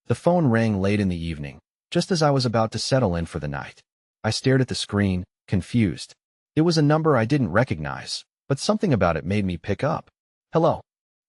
The phone rang late in the evening, just as I was about to settle in for the night. I stared at the screen, confused. It was a number I didn't recognize, but something about it made me pick up. "Hello,"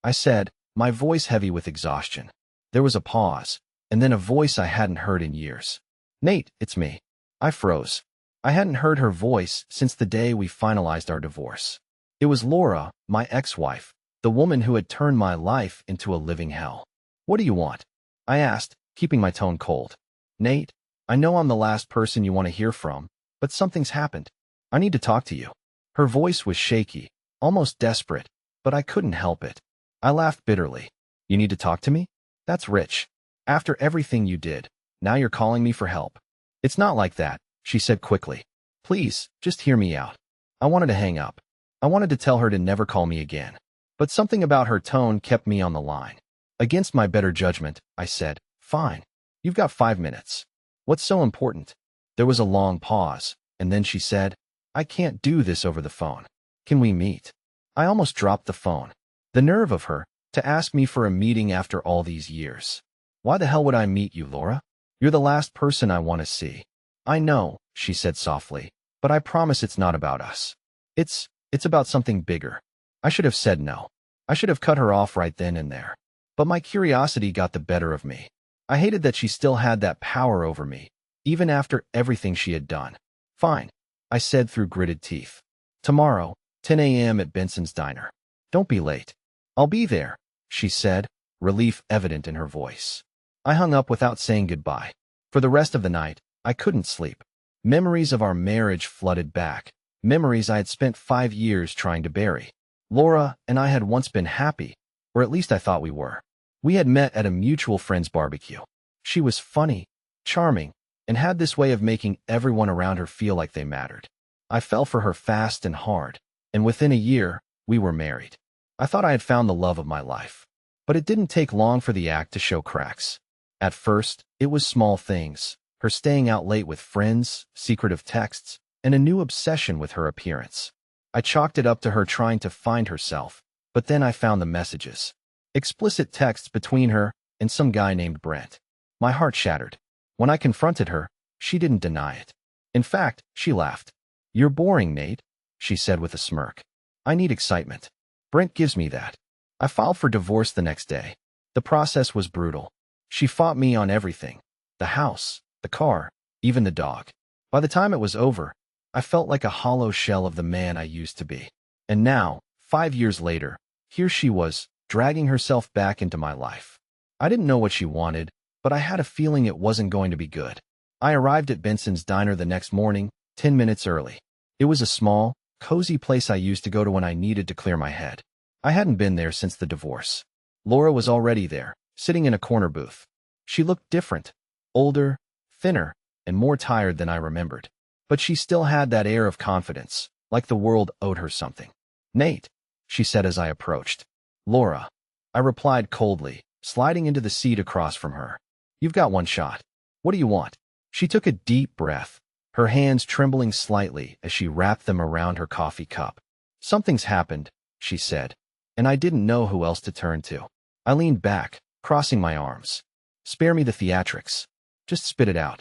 I said, my voice heavy with exhaustion. There was a pause, and then a voice I hadn't heard in years. "Nate, it's me." I froze. I hadn't heard her voice since the day we finalized our divorce. It was Laura, my ex-wife, the woman who had turned my life into a living hell. "What do you want?" I asked, keeping my tone cold. "Nate, I know I'm the last person you want to hear from, but something's happened. I need to talk to you." Her voice was shaky, almost desperate, but I couldn't help it. I laughed bitterly. "You need to talk to me? That's rich. After everything you did, now you're calling me for help." "It's not like that," she said quickly. "Please, just hear me out." I wanted to hang up. I wanted to tell her to never call me again. But something about her tone kept me on the line. Against my better judgment, I said, "Fine. You've got 5 minutes. What's so important?" There was a long pause, and then she said, "I can't do this over the phone. Can we meet?" I almost dropped the phone. The nerve of her, to ask me for a meeting after all these years. "Why the hell would I meet you, Laura? You're the last person I want to see." "I know," she said softly, "but I promise it's not about us. It's about something bigger." I should have said no. I should have cut her off right then and there. But my curiosity got the better of me. I hated that she still had that power over me, even after everything she had done. "Fine," I said through gritted teeth. "Tomorrow, 10 a.m. at Benson's Diner. Don't be late." "I'll be there," she said, relief evident in her voice. I hung up without saying goodbye. For the rest of the night, I couldn't sleep. Memories of our marriage flooded back, memories I had spent 5 years trying to bury. Laura and I had once been happy, or at least I thought we were. We had met at a mutual friend's barbecue. She was funny, charming, and had this way of making everyone around her feel like they mattered. I fell for her fast and hard, and within a year, we were married. I thought I had found the love of my life. But it didn't take long for the act to show cracks. At first, it was small things, her staying out late with friends, secretive texts, and a new obsession with her appearance. I chalked it up to her trying to find herself, but then I found the messages. Explicit texts between her and some guy named Brent. My heart shattered. When I confronted her, she didn't deny it. In fact, she laughed. "You're boring, Nate," she said with a smirk. "I need excitement. Brent gives me that." I filed for divorce the next day. The process was brutal. She fought me on everything. The house, the car, even the dog. By the time it was over, I felt like a hollow shell of the man I used to be. And now, 5 years later, here she was, dragging herself back into my life. I didn't know what she wanted, but I had a feeling it wasn't going to be good. I arrived at Benson's Diner the next morning, 10 minutes early. It was a small, cozy place I used to go to when I needed to clear my head. I hadn't been there since the divorce. Laura was already there, sitting in a corner booth. She looked different, older, thinner, and more tired than I remembered. But she still had that air of confidence, like the world owed her something. "Nate," she said as I approached. "Laura," I replied coldly, sliding into the seat across from her. "You've got one shot. What do you want?" She took a deep breath, her hands trembling slightly as she wrapped them around her coffee cup. "Something's happened," she said, and I didn't know who else to turn to. I leaned back, crossing my arms. "Spare me the theatrics. Just spit it out."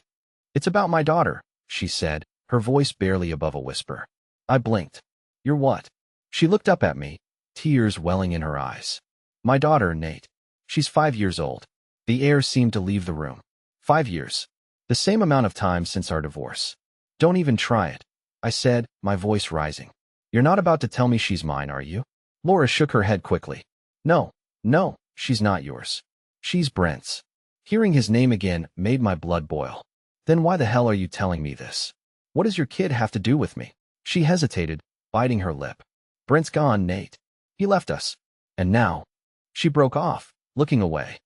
"It's about my daughter," she said, her voice barely above a whisper. I blinked. "You're what?" She looked up at me, tears welling in her eyes. "My daughter, Nate. She's 5 years old." The air seemed to leave the room. 5 years. The same amount of time since our divorce. "Don't even try it," I said, my voice rising. "You're not about to tell me she's mine, are you?" Laura shook her head quickly. No, she's not yours. She's Brent's." Hearing his name again made my blood boil. "Then why the hell are you telling me this? What does your kid have to do with me?" She hesitated, biting her lip. "Brent's gone, Nate. He left us. And now—" She broke off, looking away.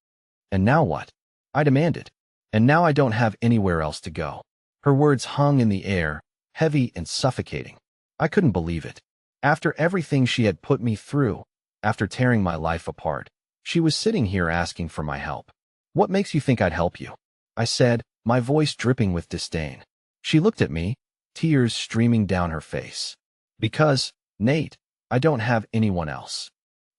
"And now what?" I demanded. "And now I don't have anywhere else to go." Her words hung in the air, heavy and suffocating. I couldn't believe it. After everything she had put me through, after tearing my life apart, she was sitting here asking for my help. "What makes you think I'd help you?" I said, my voice dripping with disdain. She looked at me, tears streaming down her face. "Because, Nate, I don't have anyone else."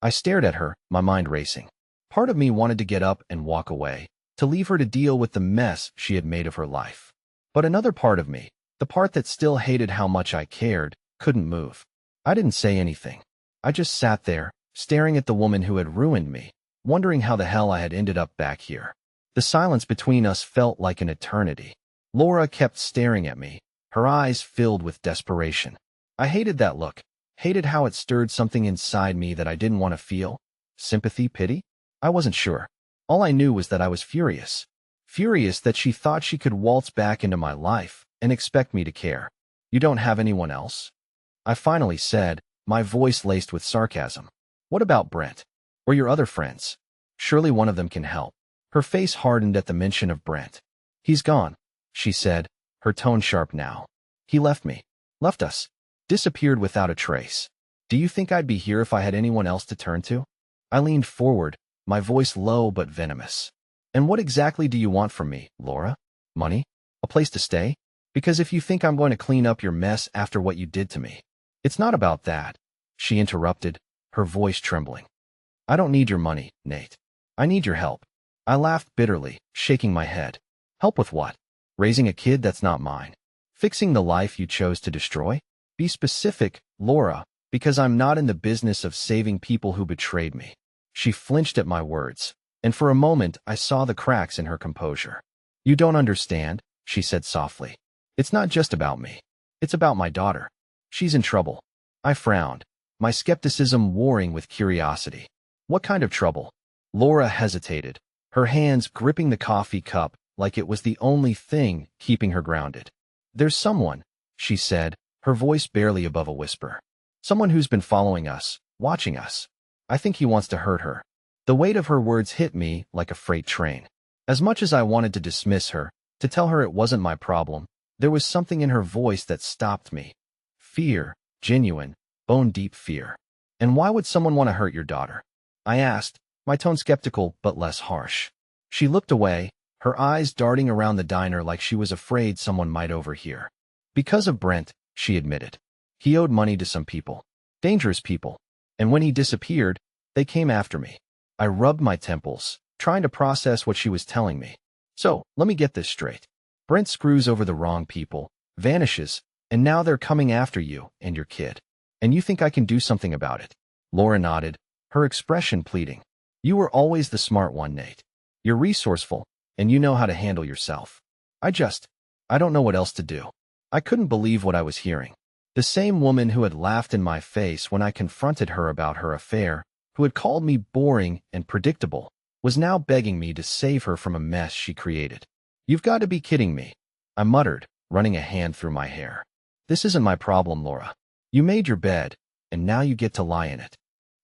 I stared at her, my mind racing. Part of me wanted to get up and walk away, to leave her to deal with the mess she had made of her life. But another part of me, the part that still hated how much I cared, couldn't move. I didn't say anything. I just sat there, staring at the woman who had ruined me, wondering how the hell I had ended up back here. The silence between us felt like an eternity. Laura kept staring at me, her eyes filled with desperation. I hated that look, hated how it stirred something inside me that I didn't want to feel. Sympathy, pity? I wasn't sure. All I knew was that I was furious. Furious that she thought she could waltz back into my life and expect me to care. You don't have anyone else? I finally said, my voice laced with sarcasm. What about Brent? Or your other friends? Surely one of them can help. Her face hardened at the mention of Brent. He's gone, she said, her tone sharp now. He left me. Left us. Disappeared without a trace. Do you think I'd be here if I had anyone else to turn to? I leaned forward, my voice low but venomous. And what exactly do you want from me, Laura? Money? A place to stay? Because if you think I'm going to clean up your mess after what you did to me. It's not about that, she interrupted, her voice trembling. I don't need your money, Nate. I need your help. I laughed bitterly, shaking my head. Help with what? Raising a kid that's not mine. Fixing the life you chose to destroy? Be specific, Laura, because I'm not in the business of saving people who betrayed me. She flinched at my words, and for a moment I saw the cracks in her composure. You don't understand, she said softly. It's not just about me. It's about my daughter. She's in trouble. I frowned, my skepticism warring with curiosity. What kind of trouble? Laura hesitated, her hands gripping the coffee cup like it was the only thing keeping her grounded. There's someone, she said, her voice barely above a whisper. Someone who's been following us, watching us. I think he wants to hurt her. The weight of her words hit me like a freight train. As much as I wanted to dismiss her, to tell her it wasn't my problem, there was something in her voice that stopped me. Fear, genuine, bone-deep fear. And why would someone want to hurt your daughter? I asked, my tone skeptical but less harsh. She looked away, her eyes darting around the diner like she was afraid someone might overhear. Because of Brent, she admitted. He owed money to some people. Dangerous people. And when he disappeared, they came after me. I rubbed my temples, trying to process what she was telling me. So, let me get this straight. Brent screws over the wrong people, vanishes, and now they're coming after you and your kid. And you think I can do something about it? Laura nodded, her expression pleading. You were always the smart one, Nate. You're resourceful, and you know how to handle yourself. I don't know what else to do. I couldn't believe what I was hearing. The same woman who had laughed in my face when I confronted her about her affair, who had called me boring and predictable, was now begging me to save her from a mess she created. You've got to be kidding me, I muttered, running a hand through my hair. This isn't my problem, Laura. You made your bed, and now you get to lie in it.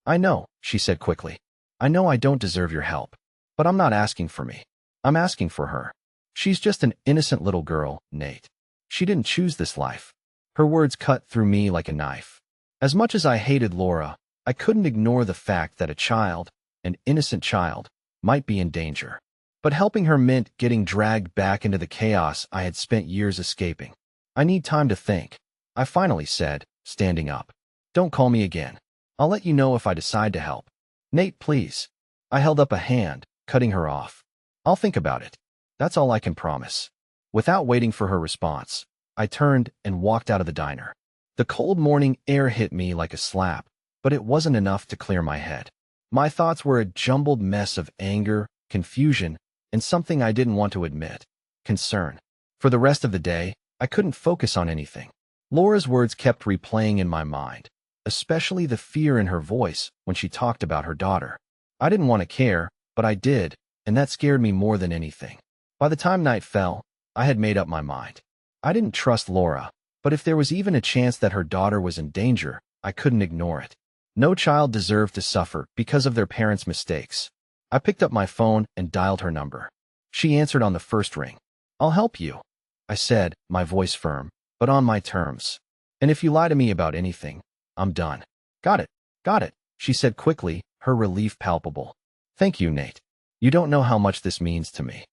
I know, she said quickly. I know I don't deserve your help, but I'm not asking for me. I'm asking for her. She's just an innocent little girl, Nate. She didn't choose this life. Her words cut through me like a knife. As much as I hated Laura, I couldn't ignore the fact that a child, an innocent child, might be in danger. But helping her meant getting dragged back into the chaos I had spent years escaping. I need time to think, I finally said, standing up. Don't call me again. I'll let you know if I decide to help. Nate, please. I held up a hand, cutting her off. I'll think about it. That's all I can promise. Without waiting for her response, I turned and walked out of the diner. The cold morning air hit me like a slap, but it wasn't enough to clear my head. My thoughts were a jumbled mess of anger, confusion, and something I didn't want to admit, concern. For the rest of the day, I couldn't focus on anything. Laura's words kept replaying in my mind, especially the fear in her voice when she talked about her daughter. I didn't want to care, but I did, and that scared me more than anything. By the time night fell, I had made up my mind. I didn't trust Laura, but if there was even a chance that her daughter was in danger, I couldn't ignore it. No child deserved to suffer because of their parents' mistakes. I picked up my phone and dialed her number. She answered on the first ring. I'll help you, I said, my voice firm, but on my terms. And if you lie to me about anything, I'm done. Got it, she said quickly, her relief palpable. Thank you, Nate. You don't know how much this means to me.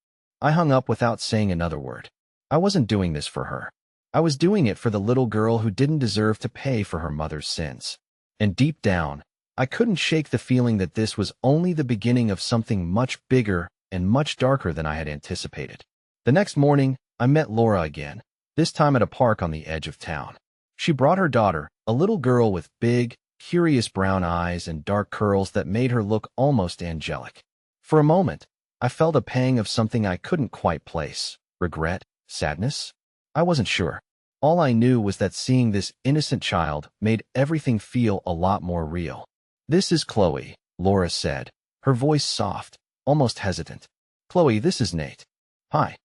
I hung up without saying another word. I wasn't doing this for her. I was doing it for the little girl who didn't deserve to pay for her mother's sins. And deep down, I couldn't shake the feeling that this was only the beginning of something much bigger and much darker than I had anticipated. The next morning, I met Laura again, this time at a park on the edge of town. She brought her daughter, a little girl with big, curious brown eyes and dark curls that made her look almost angelic. For a moment, I felt a pang of something I couldn't quite place. Regret? Sadness? I wasn't sure. All I knew was that seeing this innocent child made everything feel a lot more real. "This is Chloe," Laura said, her voice soft, almost hesitant. "Chloe, this is Nate." "Hi,"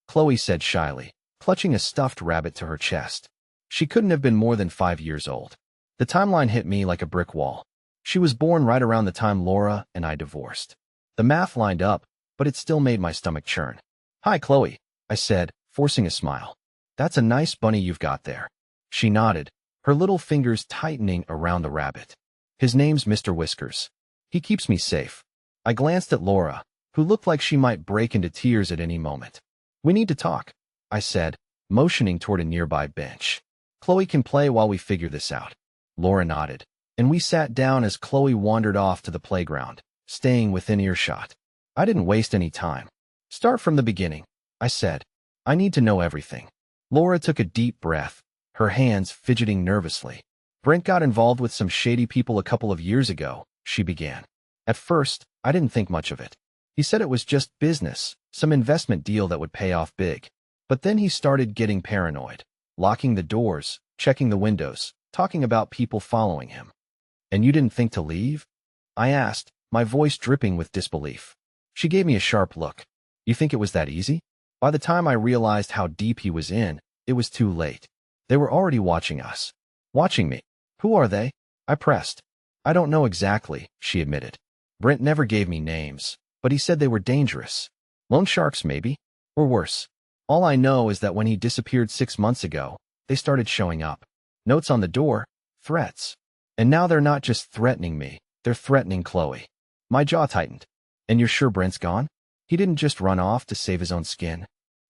Chloe said shyly, clutching a stuffed rabbit to her chest. She couldn't have been more than 5 years old. The timeline hit me like a brick wall. She was born right around the time Laura and I divorced. The math lined up, but it still made my stomach churn. "Hi, Chloe," I said, forcing a smile. "That's a nice bunny you've got there." She nodded, her little fingers tightening around the rabbit. "His name's Mr. Whiskers. He keeps me safe." I glanced at Laura, who looked like she might break into tears at any moment. "We need to talk," I said, motioning toward a nearby bench. "Chloe can play while we figure this out." Laura nodded, and we sat down as Chloe wandered off to the playground, staying within earshot. I didn't waste any time. "Start from the beginning," I said. "I need to know everything." Laura took a deep breath, her hands fidgeting nervously. "Brent got involved with some shady people a couple of years ago," she began. "At first, I didn't think much of it. He said it was just business, some investment deal that would pay off big. But then he started getting paranoid, locking the doors, checking the windows, talking about people following him." "And you didn't think to leave?" I asked, my voice dripping with disbelief. She gave me a sharp look. "You think it was that easy?" By the time I realized how deep he was in, it was too late. They were already watching us. Watching me. "Who are they?" I pressed. "I don't know exactly," she admitted. "Brent never gave me names, but he said they were dangerous. Loan sharks, maybe? Or worse. All I know is that when he disappeared 6 months ago, they started showing up. Notes on the door, threats. And now they're not just threatening me, they're threatening Chloe." My jaw tightened. "And you're sure Brent's gone? He didn't just run off to save his own skin?"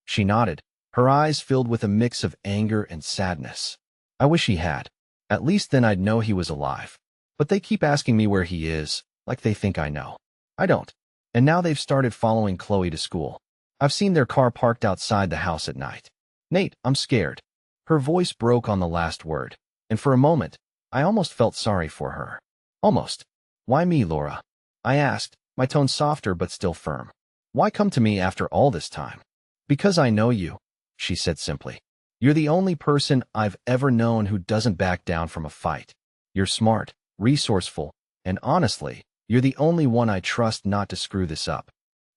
She nodded, her eyes filled with a mix of anger and sadness. "I wish he had. At least then I'd know he was alive. But they keep asking me where he is, like they think I know. I don't. And now they've started following Chloe to school. I've seen their car parked outside the house at night. Nate, I'm scared." Her voice broke on the last word, and for a moment, I almost felt sorry for her. Almost. "Why me, Laura?" I asked, my tone softer but still firm. "Why come to me after all this time?" "Because I know you," she said simply. "You're the only person I've ever known who doesn't back down from a fight. You're smart, resourceful, and honestly, you're the only one I trust not to screw this up."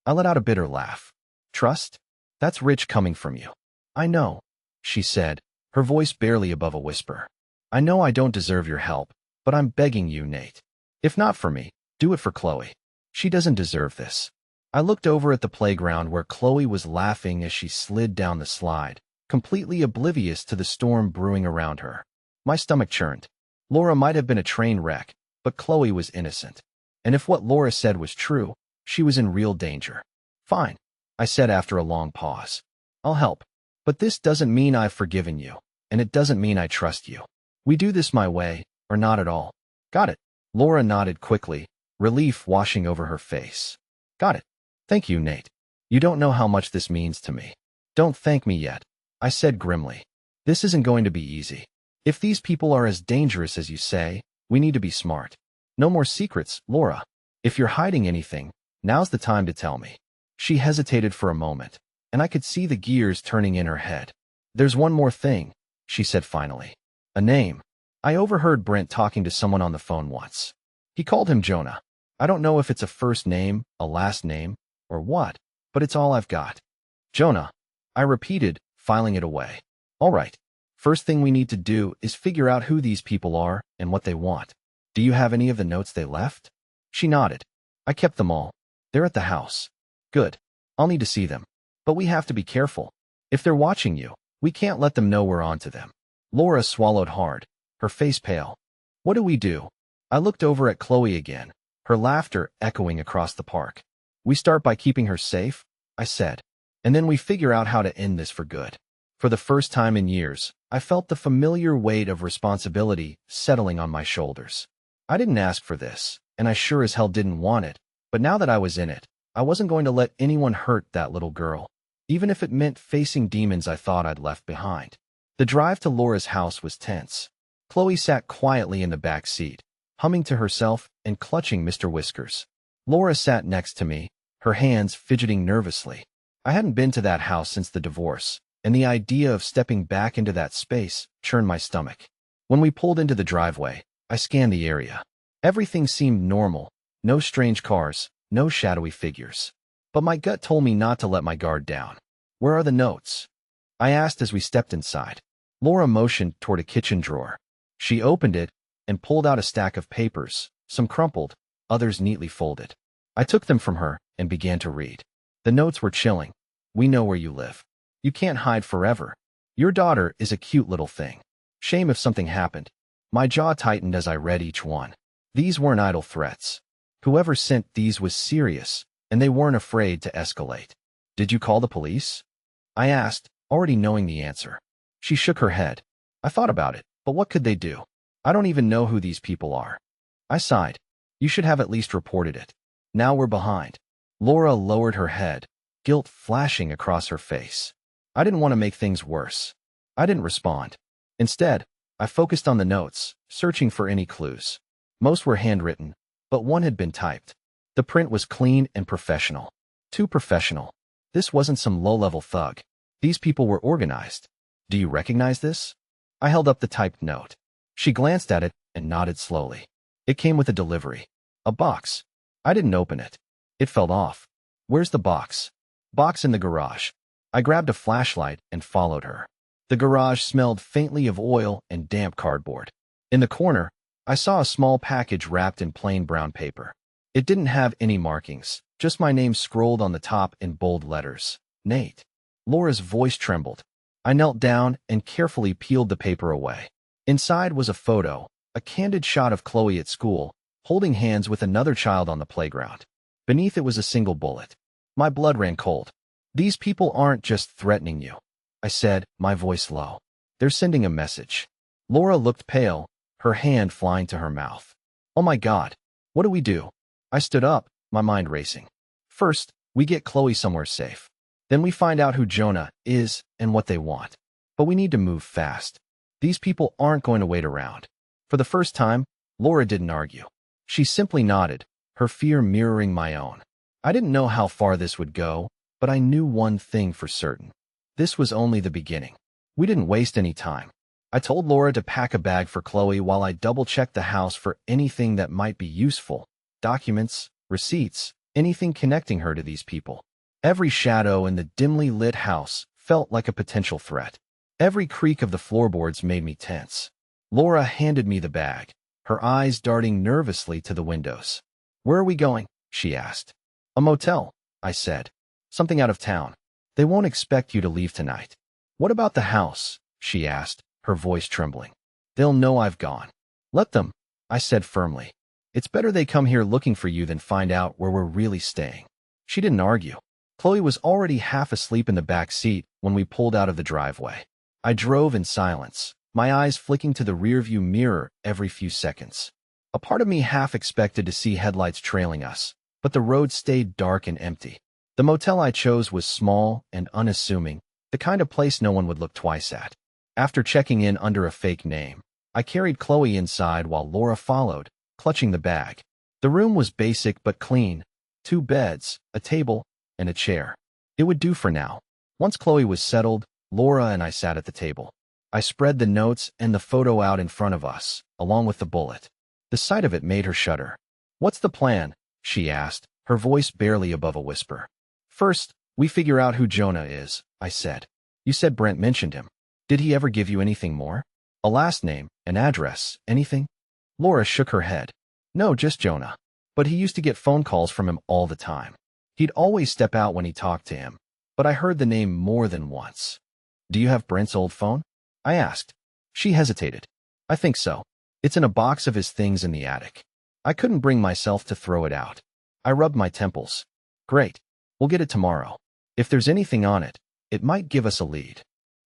I let out a bitter laugh. "Trust? That's rich coming from you." "I know," she said, her voice barely above a whisper. "I know I don't deserve your help, but I'm begging you, Nate. If not for me, do it for Chloe. She doesn't deserve this." I looked over at the playground where Chloe was laughing as she slid down the slide, completely oblivious to the storm brewing around her. My stomach churned. Laura might have been a train wreck, but Chloe was innocent. And if what Laura said was true, she was in real danger. "Fine," I said after a long pause. "I'll help. But this doesn't mean I've forgiven you, and it doesn't mean I trust you. We do this my way, or not at all." "Got it." Laura nodded quickly, relief washing over her face. "Got it. Thank you, Nate. You don't know how much this means to me." "Don't thank me yet," I said grimly. "This isn't going to be easy. If these people are as dangerous as you say, we need to be smart. No more secrets, Laura. If you're hiding anything, now's the time to tell me." She hesitated for a moment, and I could see the gears turning in her head. "There's one more thing," she said finally. "A name. I overheard Brent talking to someone on the phone once. He called him Jonah. I don't know if it's a first name, a last name, or what, but it's all I've got." "Jonah," I repeated, filing it away. "All right. First thing we need to do is figure out who these people are and what they want. Do you have any of the notes they left?" She nodded. "I kept them all. They're at the house." "Good. I'll need to see them. But we have to be careful. If they're watching you, we can't let them know we're onto them." Laura swallowed hard, her face pale. "What do we do?" I looked over at Chloe again, her laughter echoing across the park. "We start by keeping her safe," I said, "and then we figure out how to end this for good." For the first time in years, I felt the familiar weight of responsibility settling on my shoulders. I didn't ask for this, and I sure as hell didn't want it, but now that I was in it, I wasn't going to let anyone hurt that little girl, even if it meant facing demons I thought I'd left behind. The drive to Laura's house was tense. Chloe sat quietly in the back seat, humming to herself and clutching Mr. Whiskers. Laura sat next to me, her hands fidgeting nervously. I hadn't been to that house since the divorce, and the idea of stepping back into that space churned my stomach. When we pulled into the driveway, I scanned the area. Everything seemed normal, no strange cars, no shadowy figures. But my gut told me not to let my guard down. "Where are the notes?" I asked as we stepped inside. Laura motioned toward a kitchen drawer. She opened it and pulled out a stack of papers, some crumpled, others neatly folded. I took them from her and began to read. The notes were chilling. "We know where you live. You can't hide forever. Your daughter is a cute little thing. Shame if something happened." My jaw tightened as I read each one. These weren't idle threats. Whoever sent these was serious, and they weren't afraid to escalate. "Did you call the police?" I asked, already knowing the answer. She shook her head. "I thought about it, but what could they do? I don't even know who these people are." I sighed. "You should have at least reported it. Now we're behind." Laura lowered her head, guilt flashing across her face. I didn't want to make things worse. I didn't respond. Instead, I focused on the notes, searching for any clues. Most were handwritten, but one had been typed. The print was clean and professional. Too professional. This wasn't some low-level thug. These people were organized. "Do you recognize this?" I held up the typed note. She glanced at it and nodded slowly. It came with a delivery. A box. I didn't open it. It fell off. "Where's the box?" "Box in the garage." I grabbed a flashlight and followed her. The garage smelled faintly of oil and damp cardboard. In the corner, I saw a small package wrapped in plain brown paper. It didn't have any markings, just my name scrolled on the top in bold letters. "Nate." Laura's voice trembled. I knelt down and carefully peeled the paper away. Inside was a photo, a candid shot of Chloe at school, holding hands with another child on the playground. Beneath it was a single bullet. My blood ran cold. "These people aren't just threatening you," I said, my voice low. "They're sending a message." Laura looked pale, her hand flying to her mouth. "Oh my God, what do we do?" I stood up, my mind racing. "First, we get Chloe somewhere safe. Then we find out who Jonah is and what they want. But we need to move fast. These people aren't going to wait around." For the first time, Laura didn't argue. She simply nodded, her fear mirroring my own. I didn't know how far this would go, but I knew one thing for certain. This was only the beginning. We didn't waste any time. I told Laura to pack a bag for Chloe while I double-checked the house for anything that might be useful. Documents, receipts, anything connecting her to these people. Every shadow in the dimly lit house felt like a potential threat. Every creak of the floorboards made me tense. Laura handed me the bag, her eyes darting nervously to the windows. "Where are we going?" she asked. "A motel," I said. "Something out of town. They won't expect you to leave tonight." "What about the house?" she asked, her voice trembling. "They'll know I've gone." "Let them," I said firmly. "It's better they come here looking for you than find out where we're really staying." She didn't argue. Chloe was already half asleep in the back seat when we pulled out of the driveway. I drove in silence, my eyes flicking to the rearview mirror every few seconds. A part of me half expected to see headlights trailing us, but the road stayed dark and empty. The motel I chose was small and unassuming, the kind of place no one would look twice at. After checking in under a fake name, I carried Chloe inside while Laura followed, clutching the bag. The room was basic but clean. 2 beds, a table, and a chair. It would do for now. Once Chloe was settled, Laura and I sat at the table. I spread the notes and the photo out in front of us, along with the bullet. The sight of it made her shudder. "What's the plan?" she asked, her voice barely above a whisper. "First, we figure out who Jonah is," I said. "You said Brent mentioned him. Did he ever give you anything more? A last name, an address, anything?" Laura shook her head. "No, just Jonah. But he used to get phone calls from him all the time. He'd always step out when he talked to him, but I heard the name more than once." "Do you have Brent's old phone?" I asked. She hesitated. "I think so. It's in a box of his things in the attic." I couldn't bring myself to throw it out. I rubbed my temples. "Great. We'll get it tomorrow. If there's anything on it, it might give us a lead."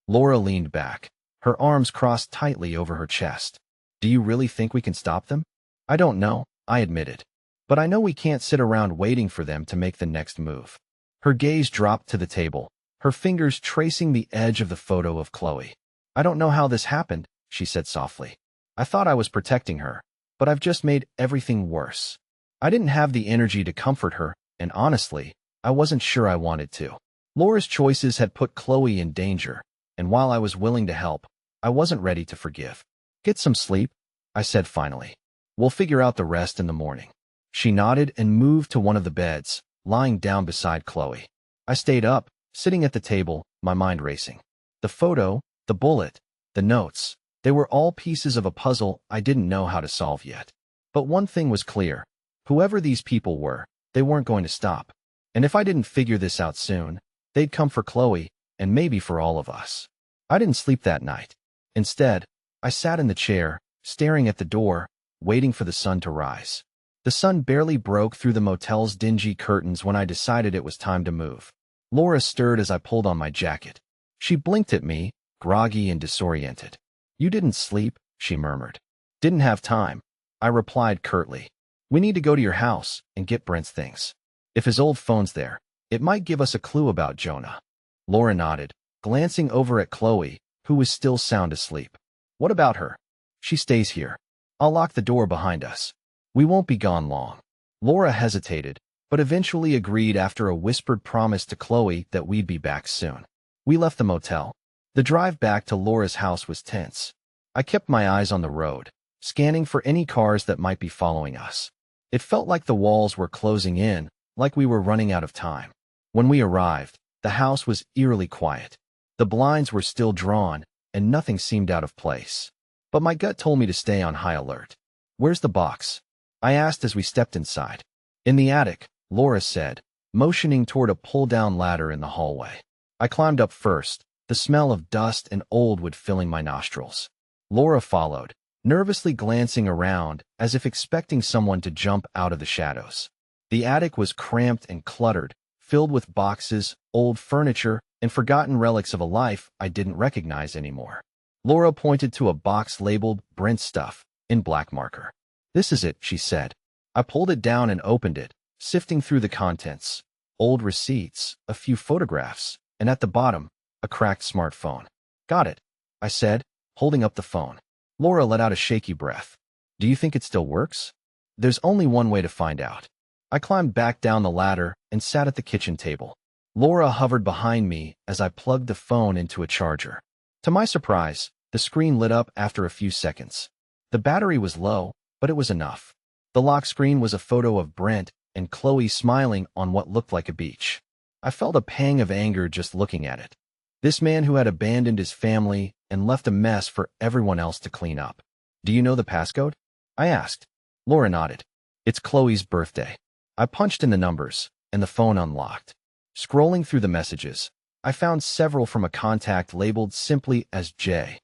Laura leaned back, her arms crossed tightly over her chest. "Do you really think we can stop them?" "I don't know," I admitted. But I know we can't sit around waiting for them to make the next move. Her gaze dropped to the table, her fingers tracing the edge of the photo of Chloe. I don't know how this happened, she said softly. I thought I was protecting her, but I've just made everything worse. I didn't have the energy to comfort her, and honestly, I wasn't sure I wanted to. Laura's choices had put Chloe in danger, and while I was willing to help, I wasn't ready to forgive. Get some sleep, I said finally. We'll figure out the rest in the morning. She nodded and moved to one of the beds, lying down beside Chloe. I stayed up, sitting at the table, my mind racing. The photo, the bullet, the notes, they were all pieces of a puzzle I didn't know how to solve yet. But one thing was clear. Whoever these people were, they weren't going to stop. And if I didn't figure this out soon, they'd come for Chloe, and maybe for all of us. I didn't sleep that night. Instead, I sat in the chair, staring at the door, waiting for the sun to rise. The sun barely broke through the motel's dingy curtains when I decided it was time to move. Laura stirred as I pulled on my jacket. She blinked at me, groggy and disoriented. You didn't sleep, she murmured. Didn't have time, I replied curtly. We need to go to your house and get Brent's things. If his old phone's there, it might give us a clue about Jonah. Laura nodded, glancing over at Chloe, who was still sound asleep. What about her? She stays here. I'll lock the door behind us. We won't be gone long. Laura hesitated, but eventually agreed after a whispered promise to Chloe that we'd be back soon. We left the motel. The drive back to Laura's house was tense. I kept my eyes on the road, scanning for any cars that might be following us. It felt like the walls were closing in, like we were running out of time. When we arrived, the house was eerily quiet. The blinds were still drawn, and nothing seemed out of place. But my gut told me to stay on high alert. Where's the box? I asked as we stepped inside. In the attic, Laura said, motioning toward a pull-down ladder in the hallway. I climbed up first, the smell of dust and old wood filling my nostrils. Laura followed, nervously glancing around as if expecting someone to jump out of the shadows. The attic was cramped and cluttered, filled with boxes, old furniture, and forgotten relics of a life I didn't recognize anymore. Laura pointed to a box labeled Brent Stuff in black marker. This is it, she said. I pulled it down and opened it, sifting through the contents. Old receipts, a few photographs, and at the bottom, a cracked smartphone. Got it, I said, holding up the phone. Laura let out a shaky breath. Do you think it still works? There's only one way to find out. I climbed back down the ladder and sat at the kitchen table. Laura hovered behind me as I plugged the phone into a charger. To my surprise, the screen lit up after a few seconds. The battery was low, but it was enough. The lock screen was a photo of Brent and Chloe smiling on what looked like a beach. I felt a pang of anger just looking at it. This man who had abandoned his family and left a mess for everyone else to clean up. Do you know the passcode? I asked. Laura nodded. It's Chloe's birthday. I punched in the numbers, and the phone unlocked. Scrolling through the messages, I found several from a contact labeled simply as J.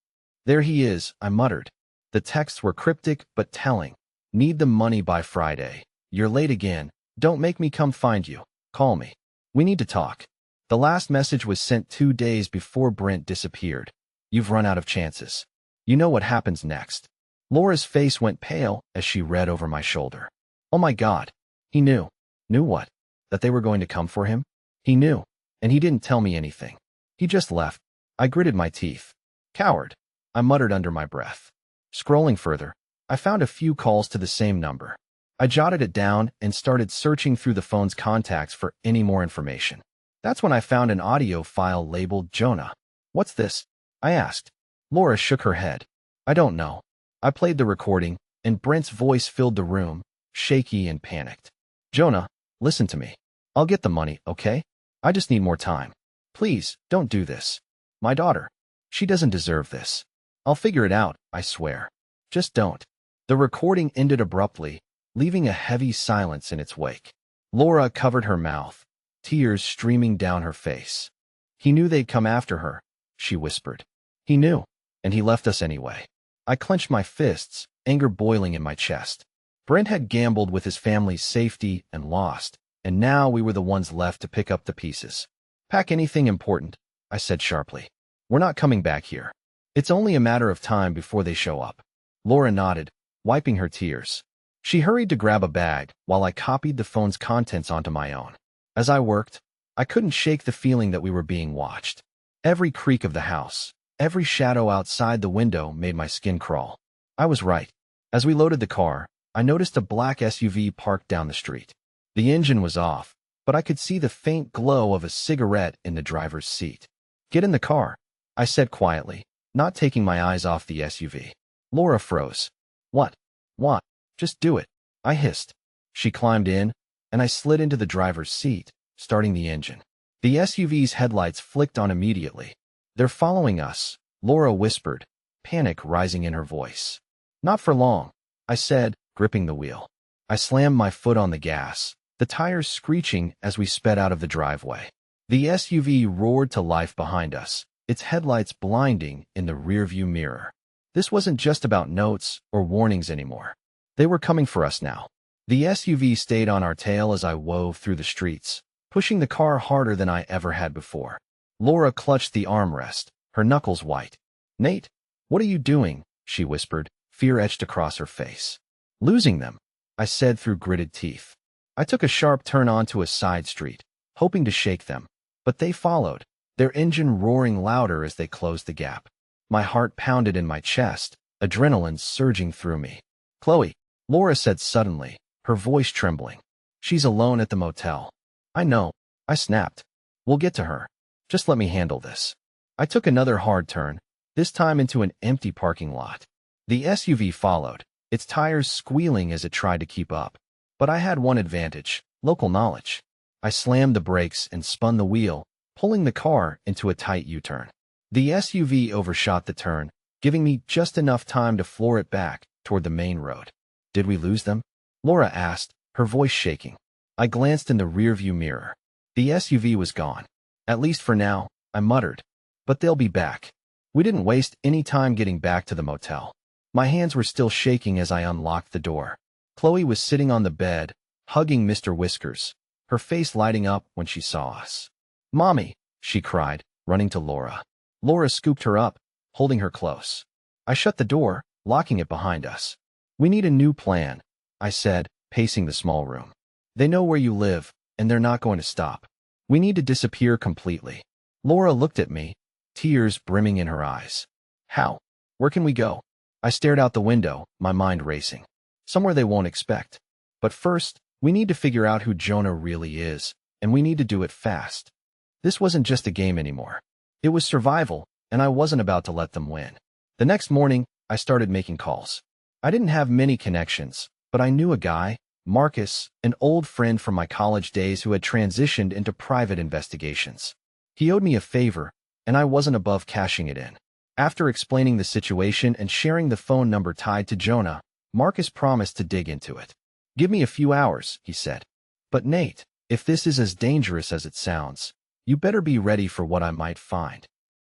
There he is, I muttered. The texts were cryptic but telling. Need the money by Friday. You're late again. Don't make me come find you. Call me. We need to talk. The last message was sent 2 days before Brent disappeared. You've run out of chances. You know what happens next. Laura's face went pale as she read over my shoulder. Oh my God. He knew. Knew what? That they were going to come for him? He knew, and he didn't tell me anything. He just left. I gritted my teeth. Coward, I muttered under my breath. Scrolling further, I found a few calls to the same number. I jotted it down and started searching through the phone's contacts for any more information. That's when I found an audio file labeled Jonah. What's this? I asked. Laura shook her head. I don't know. I played the recording, and Brent's voice filled the room, shaky and panicked. Jonah, listen to me. I'll get the money, okay? I just need more time. Please, don't do this. My daughter. She doesn't deserve this. I'll figure it out, I swear. Just don't. The recording ended abruptly, leaving a heavy silence in its wake. Laura covered her mouth, tears streaming down her face. He knew they'd come after her, she whispered. He knew, and he left us anyway. I clenched my fists, anger boiling in my chest. Brent had gambled with his family's safety and lost, and now we were the ones left to pick up the pieces. Pack anything important, I said sharply. We're not coming back here. It's only a matter of time before they show up. Laura nodded, wiping her tears. She hurried to grab a bag while I copied the phone's contents onto my own. As I worked, I couldn't shake the feeling that we were being watched. Every creak of the house, every shadow outside the window made my skin crawl. I was right. As we loaded the car, I noticed a black SUV parked down the street. The engine was off, but I could see the faint glow of a cigarette in the driver's seat. "Get in the car," I said quietly, not taking my eyes off the SUV. Laura froze. "What? What? Just do it," I hissed. She climbed in, and I slid into the driver's seat, starting the engine. The SUV's headlights flicked on immediately. "They're following us," Laura whispered, panic rising in her voice. "Not for long," I said, gripping the wheel. I slammed my foot on the gas, the tires screeching as we sped out of the driveway. The SUV roared to life behind us, its headlights blinding in the rearview mirror. This wasn't just about notes or warnings anymore. They were coming for us now. The SUV stayed on our tail as I wove through the streets, pushing the car harder than I ever had before. Laura clutched the armrest, her knuckles white. "Nate, what are you doing?" she whispered, fear etched across her face. "Losing them," I said through gritted teeth. I took a sharp turn onto a side street, hoping to shake them, but they followed, their engine roaring louder as they closed the gap. My heart pounded in my chest, adrenaline surging through me. "Chloe," Laura said suddenly, her voice trembling. "She's alone at the motel." "I know," I snapped. "We'll get to her. Just let me handle this." I took another hard turn, this time into an empty parking lot. The SUV followed, its tires squealing as it tried to keep up. But I had one advantage: local knowledge. I slammed the brakes and spun the wheel, pulling the car into a tight U-turn. The SUV overshot the turn, giving me just enough time to floor it back toward the main road. "Did we lose them?" Laura asked, her voice shaking. I glanced in the rearview mirror. The SUV was gone. "At least for now," I muttered. "But they'll be back." We didn't waste any time getting back to the motel. My hands were still shaking as I unlocked the door. Chloe was sitting on the bed, hugging Mr. Whiskers, her face lighting up when she saw us. "Mommy," she cried, running to Laura. Laura scooped her up, holding her close. I shut the door, locking it behind us. "We need a new plan," I said, pacing the small room. "They know where you live, and they're not going to stop. We need to disappear completely." Laura looked at me, tears brimming in her eyes. "How? Where can we go?" I stared out the window, my mind racing. "Somewhere they won't expect. But first, we need to figure out who Jonah really is, and we need to do it fast." This wasn't just a game anymore. It was survival, and I wasn't about to let them win. The next morning, I started making calls. I didn't have many connections, but I knew a guy, Marcus, an old friend from my college days who had transitioned into private investigations. He owed me a favor, and I wasn't above cashing it in. After explaining the situation and sharing the phone number tied to Jonah, Marcus promised to dig into it. "Give me a few hours," he said. "But Nate, if this is as dangerous as it sounds, you better be ready for what I might find."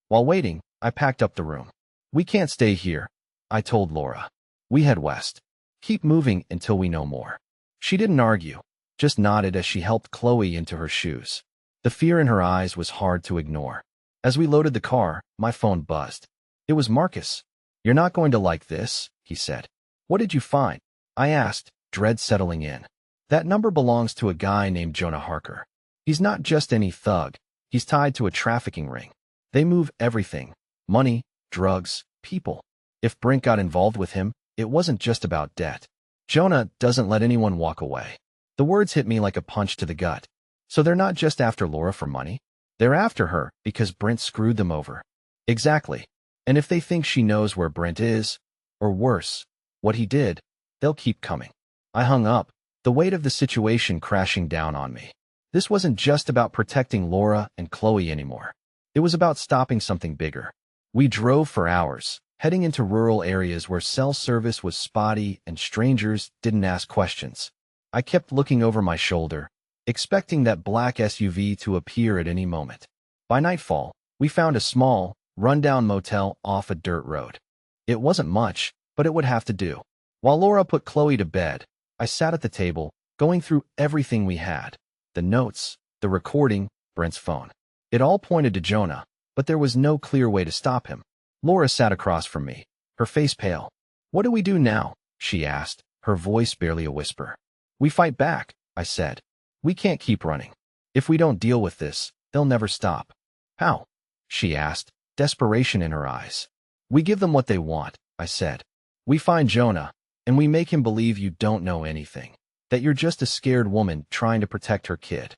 While waiting, I packed up the room. "We can't stay here," I told Laura. "We head west. Keep moving until we know more." She didn't argue, just nodded as she helped Chloe into her shoes. The fear in her eyes was hard to ignore. As we loaded the car, my phone buzzed. It was Marcus. "You're not going to like this," he said. "What did you find?" I asked, dread settling in. "That number belongs to a guy named Jonah Harker. He's not just any thug. He's tied to a trafficking ring. They move everything: money, drugs, people. If Brent got involved with him, it wasn't just about debt. Jonah doesn't let anyone walk away." The words hit me like a punch to the gut. So they're not just after Laura for money. They're after her because Brent screwed them over. Exactly. And if they think she knows where Brent is, or worse, what he did, they'll keep coming. I hung up, the weight of the situation crashing down on me. This wasn't just about protecting Laura and Chloe anymore. It was about stopping something bigger. We drove for hours, heading into rural areas where cell service was spotty and strangers didn't ask questions. I kept looking over my shoulder, expecting that black SUV to appear at any moment. By nightfall, we found a small, rundown motel off a dirt road. It wasn't much, but it would have to do. While Laura put Chloe to bed, I sat at the table, going through everything we had. The notes, the recording, Brent's phone. It all pointed to Jonah, but there was no clear way to stop him. Laura sat across from me, her face pale. "What do we do now?" she asked, her voice barely a whisper. We fight back, I said. We can't keep running. If we don't deal with this, they'll never stop. How? She asked, desperation in her eyes. We give them what they want, I said. We find Jonah, and we make him believe you don't know anything, that you're just a scared woman trying to protect her kid.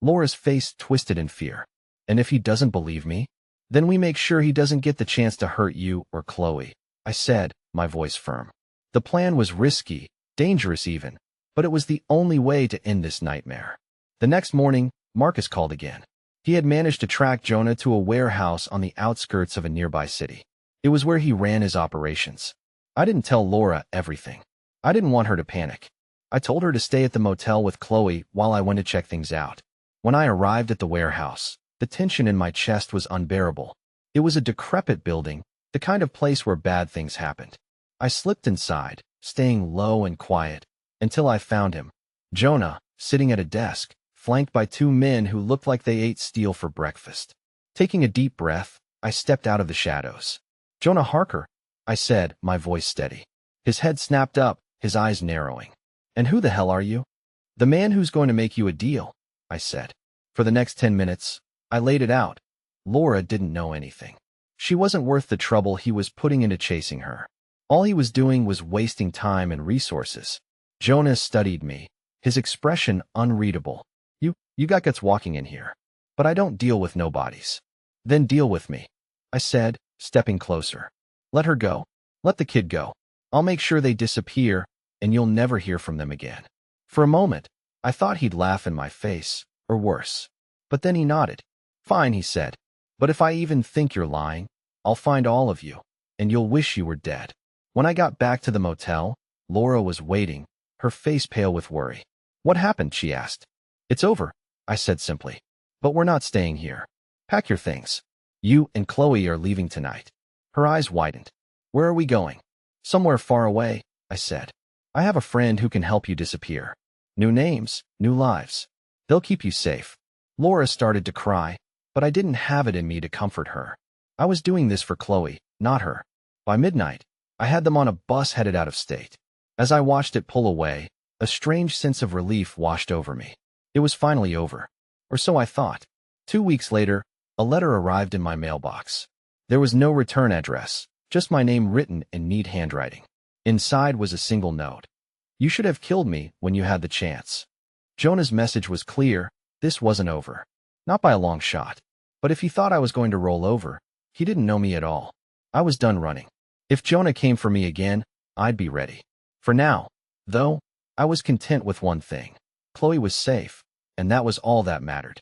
Laura's face twisted in fear. And if he doesn't believe me? Then we make sure he doesn't get the chance to hurt you or Chloe, I said, my voice firm. The plan was risky, dangerous even, but it was the only way to end this nightmare. The next morning, Marcus called again. He had managed to track Jonah to a warehouse on the outskirts of a nearby city. It was where he ran his operations. I didn't tell Laura everything. I didn't want her to panic. I told her to stay at the motel with Chloe while I went to check things out. When I arrived at the warehouse, the tension in my chest was unbearable. It was a decrepit building, the kind of place where bad things happened. I slipped inside, staying low and quiet, until I found him. Jonah, sitting at a desk, flanked by two men who looked like they ate steel for breakfast. Taking a deep breath, I stepped out of the shadows. Jonah Harker, I said, my voice steady. His head snapped up, his eyes narrowing. And who the hell are you? The man who's going to make you a deal, I said. For the next 10 minutes, I laid it out. Laura didn't know anything. She wasn't worth the trouble he was putting into chasing her. All he was doing was wasting time and resources. Jonah studied me, his expression unreadable. You got guts walking in here. But I don't deal with nobodies. Then deal with me, I said, stepping closer. Let her go. Let the kid go. I'll make sure they disappear, and you'll never hear from them again. For a moment, I thought he'd laugh in my face, or worse. But then he nodded. Fine, he said. But if I even think you're lying, I'll find all of you, and you'll wish you were dead. When I got back to the motel, Laura was waiting, her face pale with worry. What happened? She asked. It's over, I said simply. But we're not staying here. Pack your things. You and Chloe are leaving tonight. Her eyes widened. Where are we going? Somewhere far away, I said. I have a friend who can help you disappear. New names, new lives. They'll keep you safe. Laura started to cry, but I didn't have it in me to comfort her. I was doing this for Chloe, not her. By midnight, I had them on a bus headed out of state. As I watched it pull away, a strange sense of relief washed over me. It was finally over. Or so I thought. 2 weeks later, a letter arrived in my mailbox. There was no return address, just my name written in neat handwriting. Inside was a single note. You should have killed me when you had the chance. Jonah's message was clear. This wasn't over. Not by a long shot. But if he thought I was going to roll over, he didn't know me at all. I was done running. If Jonah came for me again, I'd be ready. For now, though, I was content with one thing. Chloe was safe, and that was all that mattered.